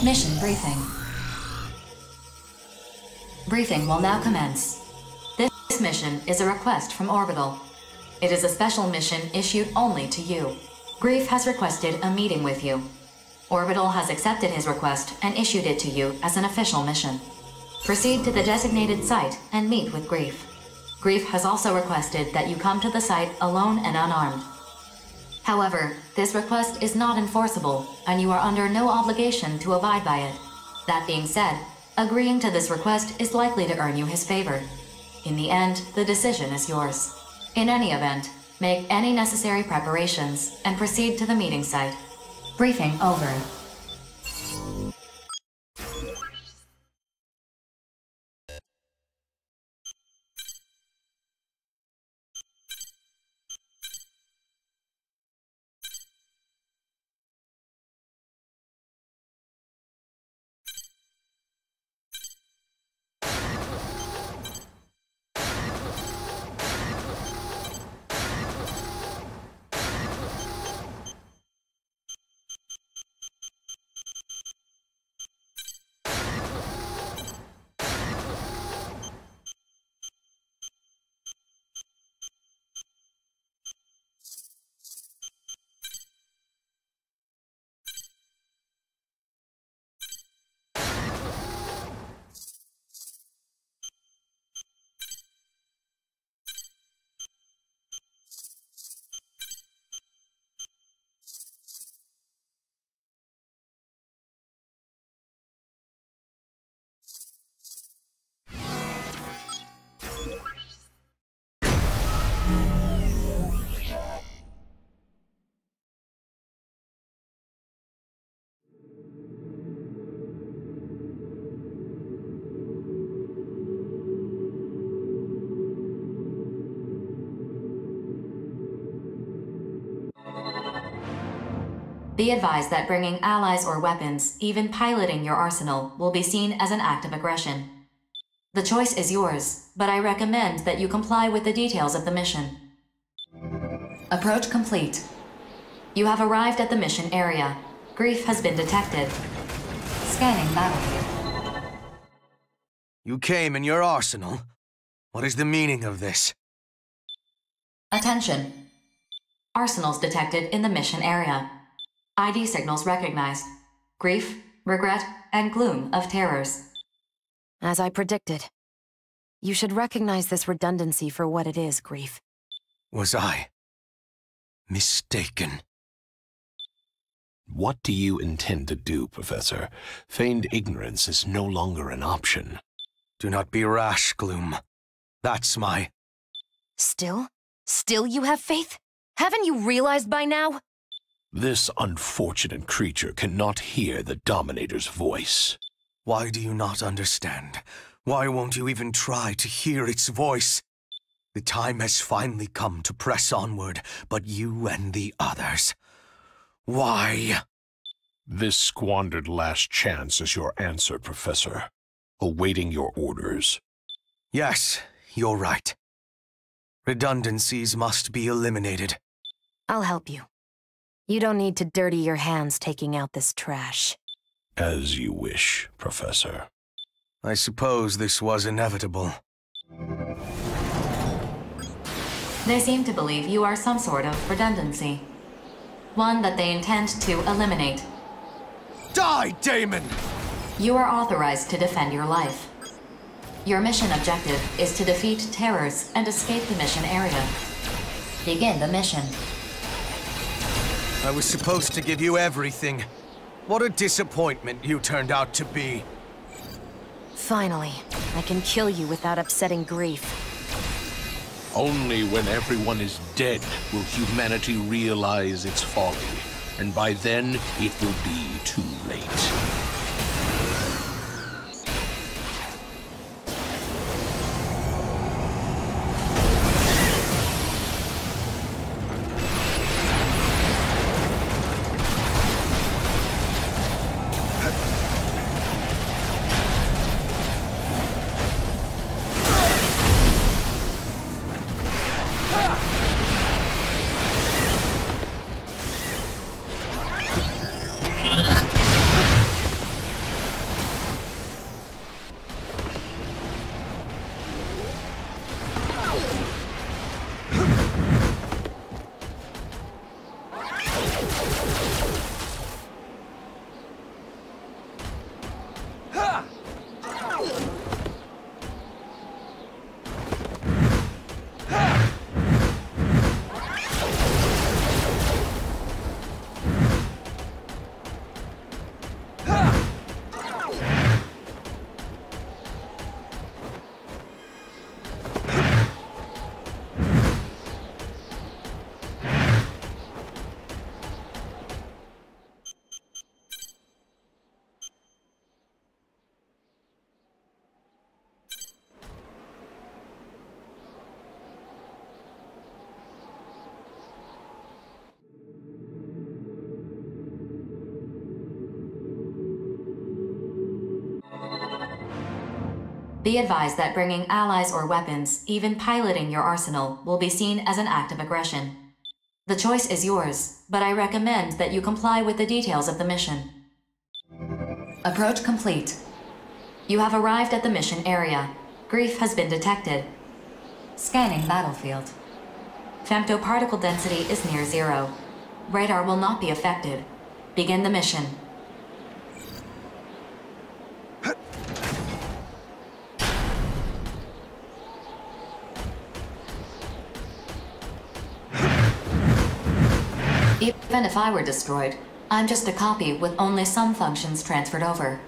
Mission briefing. Briefing will now commence. This mission is a request from Orbital. It is a special mission issued only to you. Grief has requested a meeting with you. Orbital has accepted his request and issued it to you as an official mission. Proceed to the designated site and meet with Grief. Grief has also requested that you come to the site alone and unarmed. However, this request is not enforceable, and you are under no obligation to abide by it. That being said, agreeing to this request is likely to earn you his favor. In the end, the decision is yours. In any event, make any necessary preparations and proceed to the meeting site. Briefing over. Be advised that bringing allies or weapons, even piloting your arsenal, will be seen as an act of aggression. The choice is yours, but I recommend that you comply with the details of the mission. Approach complete. You have arrived at the mission area. Grief has been detected. Scanning battlefield. You came in your arsenal? What is the meaning of this? Attention. Arsenals detected in the mission area. ID signals recognized. Grief, regret, and gloom of terrors. As I predicted. You should recognize this redundancy for what it is, Grief. Was I mistaken? What do you intend to do, Professor? Feigned ignorance is no longer an option. Do not be rash, Gloom. That's my... Still? Still you have faith? Haven't you realized by now? This unfortunate creature cannot hear the Dominator's voice. Why do you not understand? Why won't you even try to hear its voice? The time has finally come to press onward, but you and the others. Why? This squandered last chance is your answer, Professor. Awaiting your orders. Yes, you're right. Redundancies must be eliminated. I'll help you. You don't need to dirty your hands taking out this trash. As you wish, Professor. I suppose this was inevitable. They seem to believe you are some sort of redundancy. One that they intend to eliminate. Die, Daemon! You are authorized to defend your life. Your mission objective is to defeat terrors and escape the mission area. Begin the mission. I was supposed to give you everything. What a disappointment you turned out to be. Finally, I can kill you without upsetting Grief. Only when everyone is dead will humanity realize its folly, and by then it will be too late. Be advised that bringing allies or weapons, even piloting your arsenal, will be seen as an act of aggression. The choice is yours, but I recommend that you comply with the details of the mission. Approach complete. You have arrived at the mission area. Grief has been detected. Scanning battlefield. Femtoparticle density is near 0. Radar will not be affected. Begin the mission. Even if I were destroyed, I'm just a copy with only some functions transferred over.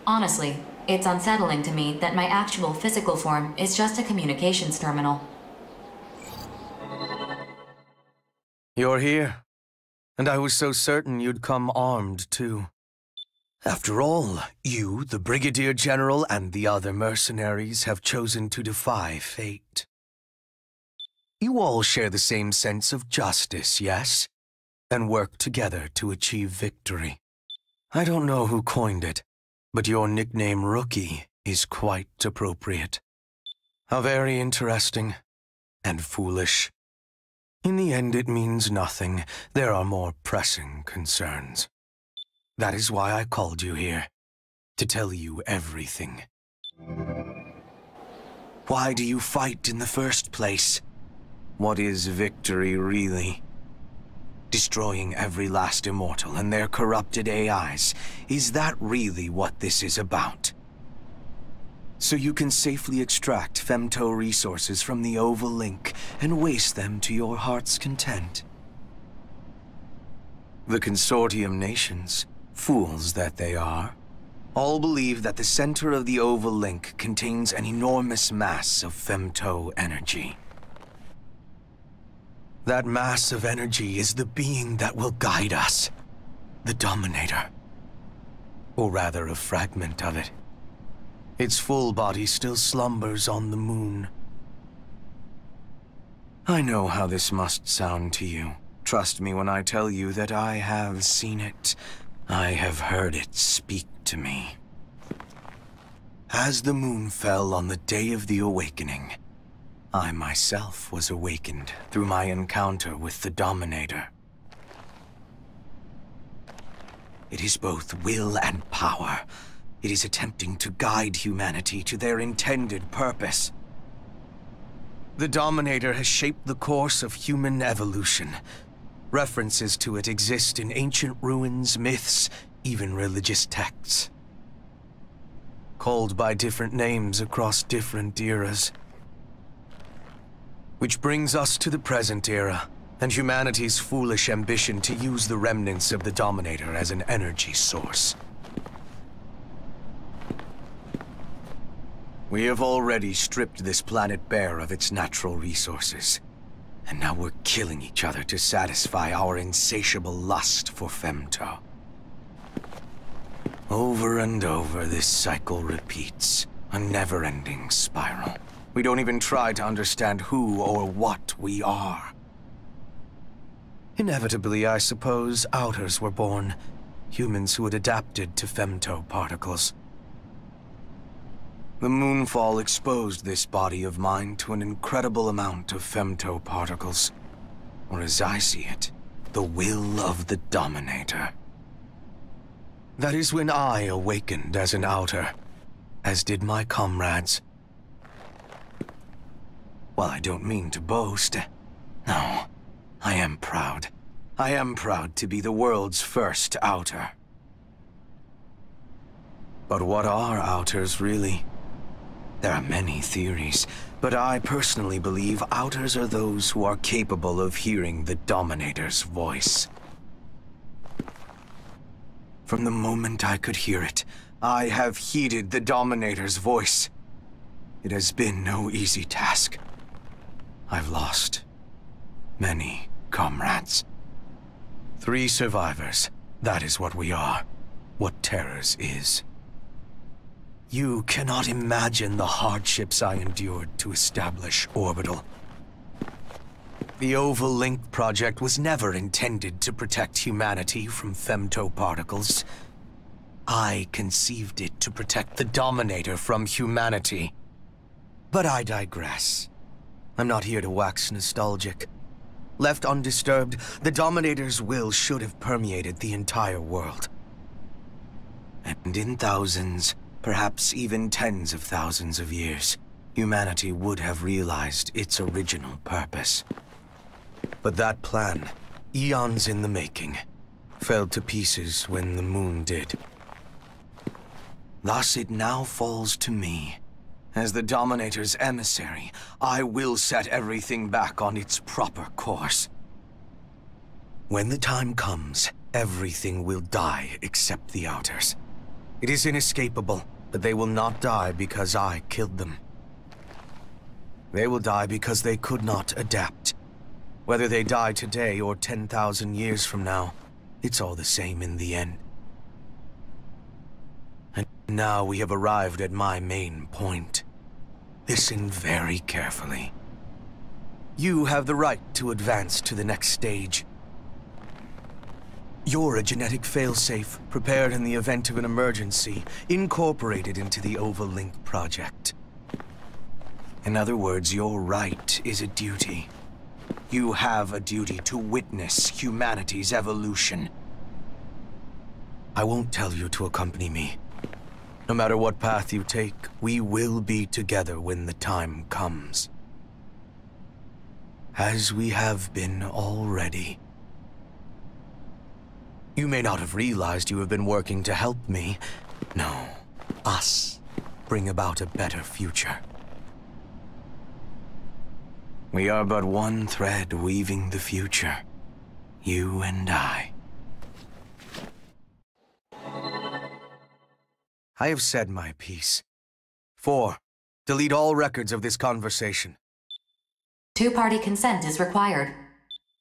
Honestly, it's unsettling to me that my actual physical form is just a communications terminal. You're here. And I was so certain you'd come armed, too. After all, you, the Brigadier General, and the other mercenaries have chosen to defy fate. You all share the same sense of justice, yes? And work together to achieve victory. I don't know who coined it, but your nickname Rookie is quite appropriate. How very interesting and foolish. In the end, it means nothing. There are more pressing concerns. That is why I called you here, to tell you everything. Why do you fight in the first place? What is victory really? Destroying every last immortal and their corrupted AIs. Is that really what this is about? So you can safely extract femto resources from the Oval Link and waste them to your heart's content. The consortium nations, fools that they are, all believe that the center of the Oval Link contains an enormous mass of femto energy. That mass of energy is the being that will guide us. The Dominator. Or rather, a fragment of it. Its full body still slumbers on the moon. I know how this must sound to you. Trust me when I tell you that I have seen it. I have heard it speak to me. As the moon fell on the day of the awakening, I myself was awakened through my encounter with the Dominator. It is both will and power. It is attempting to guide humanity to their intended purpose. The Dominator has shaped the course of human evolution. References to it exist in ancient ruins, myths, even religious texts. Called by different names across different eras. Which brings us to the present era, and humanity's foolish ambition to use the remnants of the Dominator as an energy source. We have already stripped this planet bare of its natural resources, and now we're killing each other to satisfy our insatiable lust for femto. Over and over, this cycle repeats, a never-ending spiral. We don't even try to understand who or what we are. Inevitably, I suppose, Outers were born. Humans who had adapted to femto particles. The moonfall exposed this body of mine to an incredible amount of femto particles. Or as I see it, the will of the Dominator. That is when I awakened as an Outer, as did my comrades. Well, I don't mean to boast. No, I am proud. I am proud to be the world's first Outer. But what are Outers, really? There are many theories, but I personally believe Outers are those who are capable of hearing the Dominator's voice. From the moment I could hear it, I have heeded the Dominator's voice. It has been no easy task. I've lost many comrades. 3 survivors. That is what we are. What Terrors is. You cannot imagine the hardships I endured to establish Orbital. The Oval Link project was never intended to protect humanity from femto particles. I conceived it to protect the Dominator from humanity. But I digress. I'm not here to wax nostalgic. Left undisturbed, the Dominator's will should have permeated the entire world. And in thousands, perhaps even tens of thousands of years, humanity would have realized its original purpose. But that plan, eons in the making, fell to pieces when the moon did. Thus it now falls to me. As the Dominator's emissary, I will set everything back on its proper course. When the time comes, everything will die except the Outers. It is inescapable, but they will not die because I killed them. They will die because they could not adapt. Whether they die today or 10,000 years from now, it's all the same in the end. And now we have arrived at my main point. Listen very carefully. You have the right to advance to the next stage. You're a genetic failsafe, prepared in the event of an emergency, incorporated into the Overlink project. In other words, your right is a duty. You have a duty to witness humanity's evolution. I won't tell you to accompany me. No matter what path you take, we will be together when the time comes. As we have been already. You may not have realized you have been working to help me. No, us, bring about a better future. We are but one thread weaving the future. You and I. I have said my piece. 4. Delete all records of this conversation. Two-party consent is required.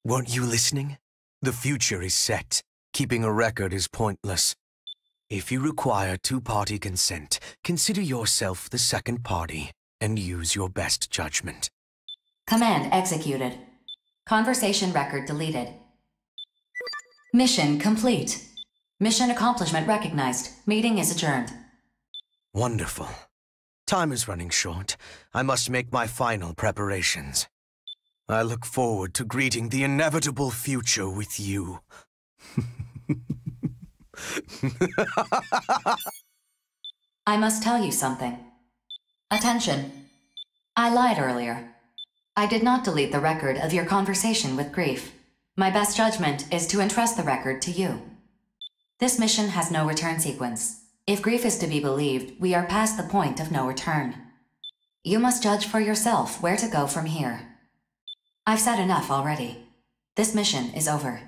Weren't you listening? The future is set. Keeping a record is pointless. If you require two-party consent, consider yourself the second party and use your best judgment. Command executed. Conversation record deleted. Mission complete. Mission accomplishment recognized. Meeting is adjourned. Wonderful. Time is running short. I must make my final preparations. I look forward to greeting the inevitable future with you. I must tell you something. Attention. I lied earlier. I did not delete the record of your conversation with Grief. My best judgment is to entrust the record to you. This mission has no return sequence. If Grief is to be believed, we are past the point of no return. You must judge for yourself where to go from here. I've said enough already. This mission is over.